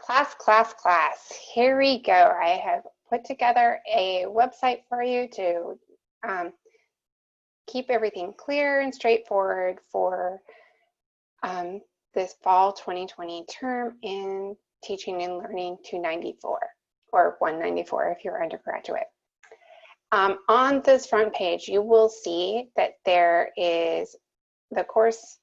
Class. Here we go. I have put together a website for you to keep everything clear and straightforward for this fall 2020 term in Teaching and Learning 294 or 194 if you're undergraduate. On this front page, you will see that there is the course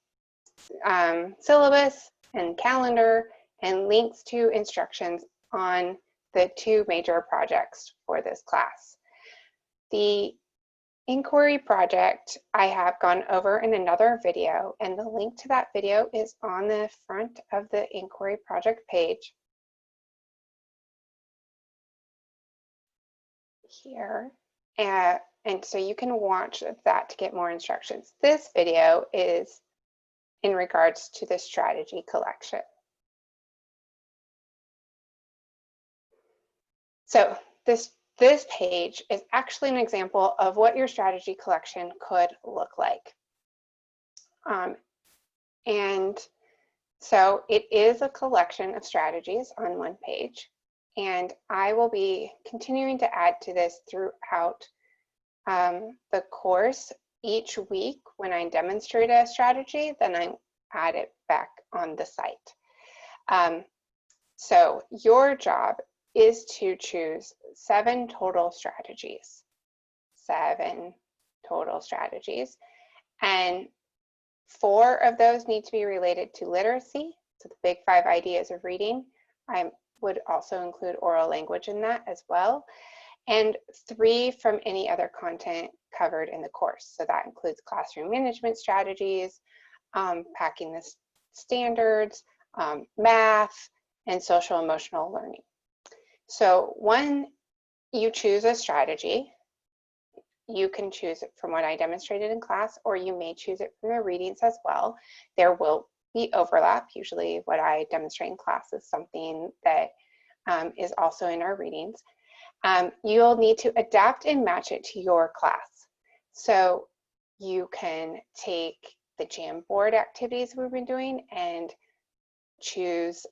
syllabus and calendar and links to instructions on the two major projects for this class. The inquiry project I have gone over in another video, and the link to that video is on the front of the inquiry project page here. And so you can watch that to get more instructions. This video is in regards to the strategy collection. So this page is actually an example of what your strategy collection could look like. And so it is a collection of strategies on one page. And I will be continuing to add to this throughout the course. Each week when I demonstrate a strategy, then I add it back on the site. So your job is to choose 7 total strategies. 7 total strategies. And 4 of those need to be related to literacy. So the big 5 ideas of reading. I would also include oral language in that as well. And 3 from any other content covered in the course. So that includes classroom management strategies, packing the standards, math, and social emotional learning. So when you choose a strategy, you can choose it from what I demonstrated in class, or you may choose it from the readings as well. There will be overlap. Usually what I demonstrate in class is something that is also in our readings. You'll need to adapt and match it to your class. So you can take the Jamboard activities we've been doing and choose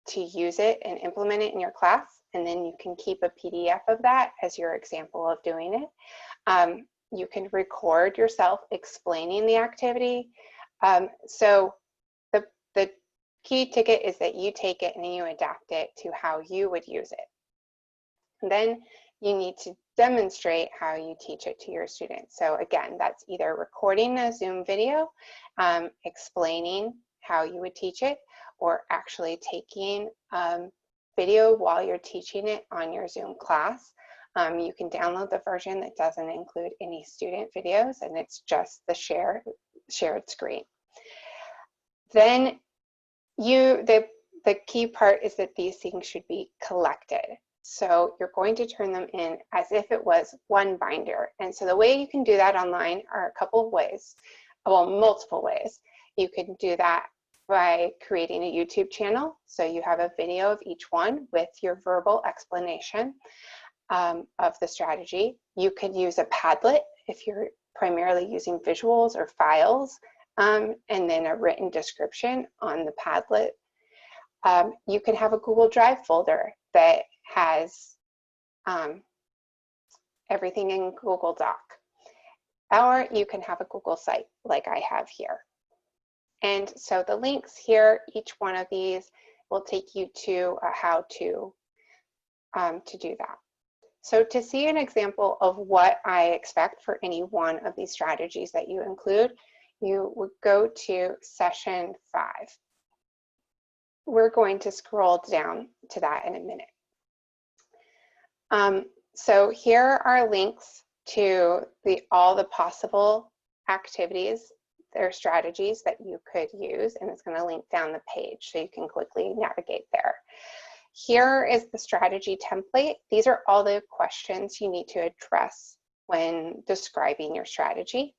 to use it and implement it in your class, and then you can keep a PDF of that as your example of doing it. You can record yourself explaining the activity. So the key ticket is that you take it and you adapt it to how you would use it. And then you need to demonstrate how you teach it to your students. So again, that's either recording a Zoom video, explaining how you would teach it, or actually taking video while you're teaching it on your Zoom class. You can download the version that doesn't include any student videos, and it's just the shared screen. Then the key part is that these things should be collected. So you're going to turn them in as if it was one binder. And so the way you can do that online are a couple of ways, well, multiple ways. You can do that by creating a YouTube channel. So you have a video of each one with your verbal explanation of the strategy. You could use a Padlet if you're primarily using visuals or files, and then a written description on the Padlet. You can have a Google Drive folder that has everything in Google Doc. Or you can have a Google site like I have here. And so the links here, each one of these will take you to a how-to do that. So to see an example of what I expect for any one of these strategies that you include, you would go to session 5. We're going to scroll down to that in a minute. So here are links to all the possible activities or strategies that you could use, and it's going to link down the page so you can quickly navigate there. Here is the strategy template. These are all the questions you need to address when describing your strategy.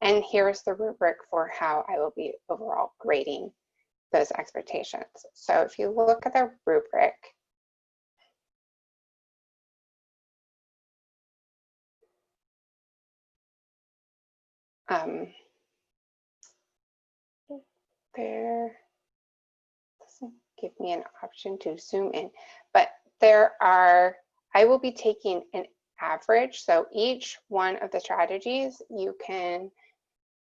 And here's the rubric for how I will be overall grading those expectations. So if you look at the rubric, there doesn't give me an option to zoom in. But I will be taking an average. So each one of the strategies you can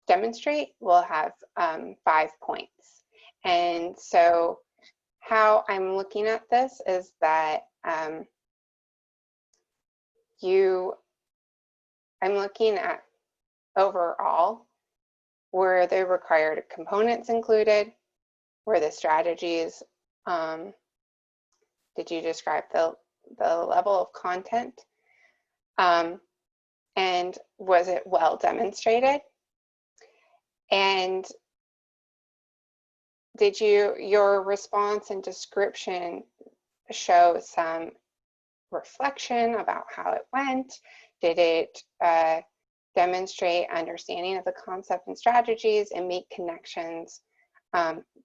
demonstrate will have 5 points. And so how I'm looking at this is that I'm looking at overall, were the required components included? Were the strategies, did you describe the level of content? And was it well demonstrated? And did your response and description show some reflection about how it went? Did it demonstrate understanding of the concept and strategies and make connections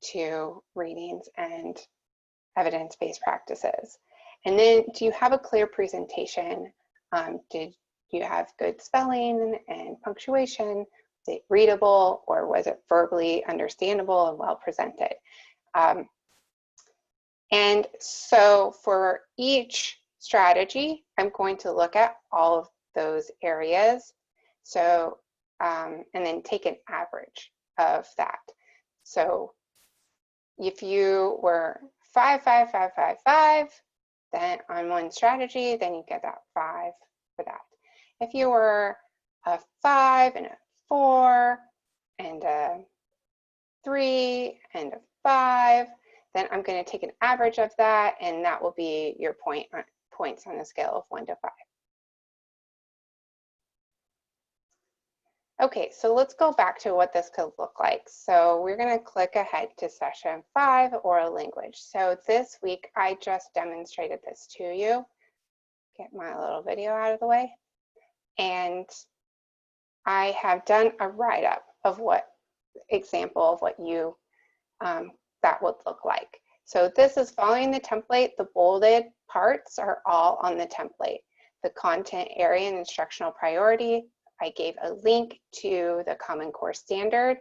to readings and evidence-based practices? And then, do you have a clear presentation? Did you have good spelling and punctuation? Was it readable, or was it verbally understandable and well presented? And so for each strategy, I'm going to look at all of those areas. So, and then take an average of that. So if you were 5, 5, 5, 5, 5, then on one strategy, then you get that 5 for that. If you were a 5 and a 4 and a 3 and a 5, then I'm going to take an average of that, and that will be your points on a scale of 1 to 5. Okay, so let's go back to what this could look like. So we're going to click ahead to session 5, oral language. So this week I just demonstrated this to you. Get my little video out of the way. And I have done a write-up of what example of what you that would look like. So this is following the template. The bolded parts are all on the template. The content area and instructional priority, I gave a link to the Common Core Standard,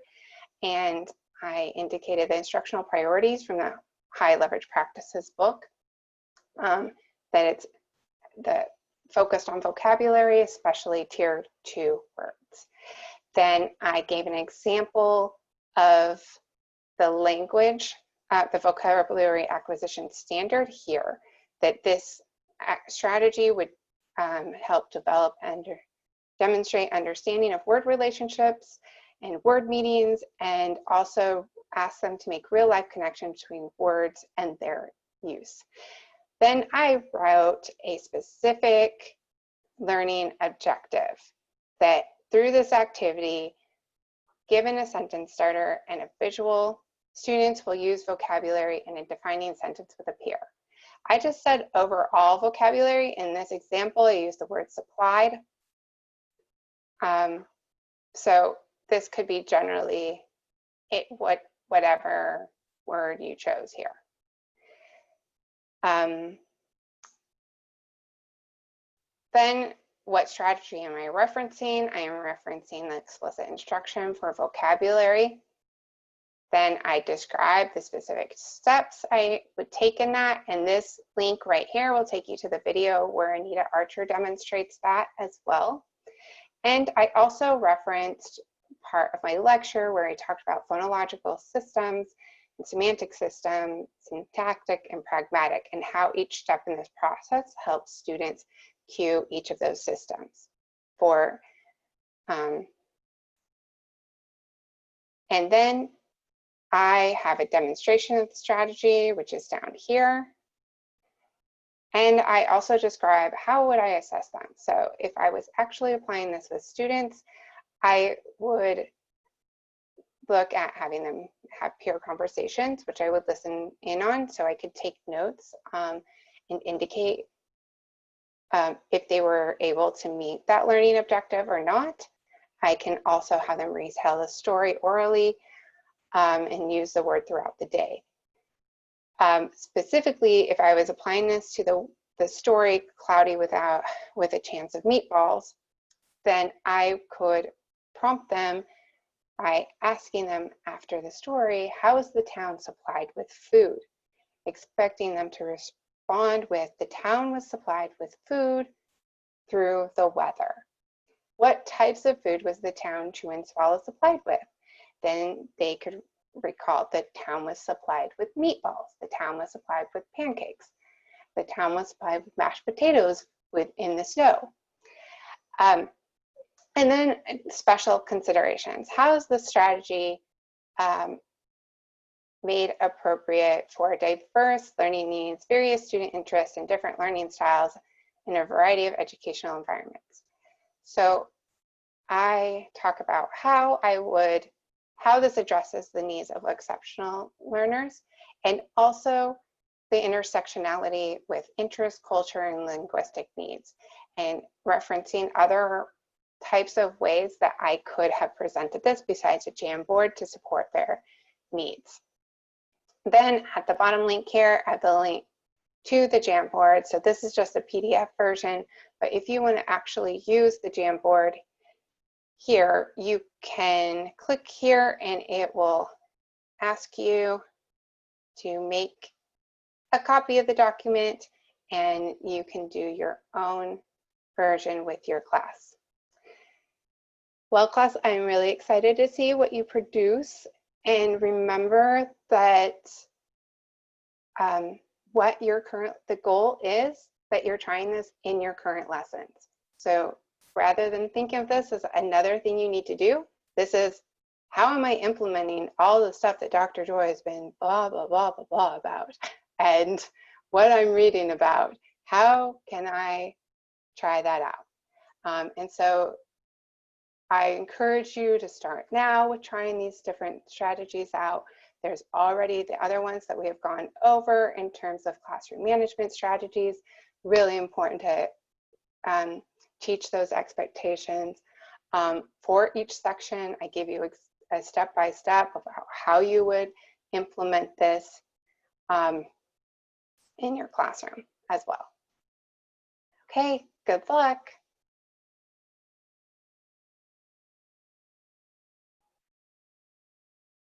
and I indicated the instructional priorities from the High Leverage Practices book, that it's focused on vocabulary, especially Tier 2 words. Then I gave an example of the language, the vocabulary acquisition standard here, that this strategy would help develop and demonstrate understanding of word relationships and word meanings, and also ask them to make real-life connections between words and their use. Then I wrote a specific learning objective that through this activity, given a sentence starter and a visual, students will use vocabulary in a defining sentence with a peer. I just said overall vocabulary. In this example, I used the word supplied. So this could be generally whatever word you chose here. Then what strategy am I referencing? I am referencing the explicit instruction for vocabulary. Then I describe the specific steps I would take in that, and this link right here will take you to the video where Anita Archer demonstrates that as well. And I also referenced part of my lecture where I talked about phonological systems and semantic systems, syntactic and pragmatic, and how each step in this process helps students cue each of those systems for, and then I have a demonstration of the strategy, which is down here. And I also describe how would I assess them. So if I was actually applying this with students, I would look at having them have peer conversations, which I would listen in on so I could take notes and indicate if they were able to meet that learning objective or not. I can also have them retell the story orally and use the word throughout the day. Specifically, if I was applying this to the story Cloudy with a Chance of Meatballs, then I could prompt them by asking them after the story, how is the town supplied with food? expecting them to respond with, the town was supplied with food through the weather. What types of food was the town Chew and Swallow supplied with? Then they could recall the town was supplied with meatballs. The town was supplied with pancakes. The town was supplied with mashed potatoes in the snow. And then special considerations. How is the strategy made appropriate for diverse learning needs, various student interests, and different learning styles in a variety of educational environments? So I talk about how this addresses the needs of exceptional learners, and also the intersectionality with interest, culture, and linguistic needs, and referencing other types of ways that I could have presented this besides a Jamboard to support their needs. Then at the bottom link here, I have the link to the Jamboard. So this is just a PDF version, but if you want to actually use the Jamboard here, you can click here and it will ask you to make a copy of the document, and you can do your own version with your class. Well, class, I'm really excited to see what you produce, and remember that the goal is that you're trying this in your current lessons. So rather than thinking of this as another thing you need to do, this is, how am I implementing all the stuff that Dr. Joy has been blah, blah, blah, blah, blah about, and what I'm reading about? How can I try that out? And so I encourage you to start now with trying these different strategies out. There's already the other ones that we have gone over in terms of classroom management strategies. Really important to teach those expectations. For each section, I give you a step-by-step of how you would implement this in your classroom as well. Okay, good luck.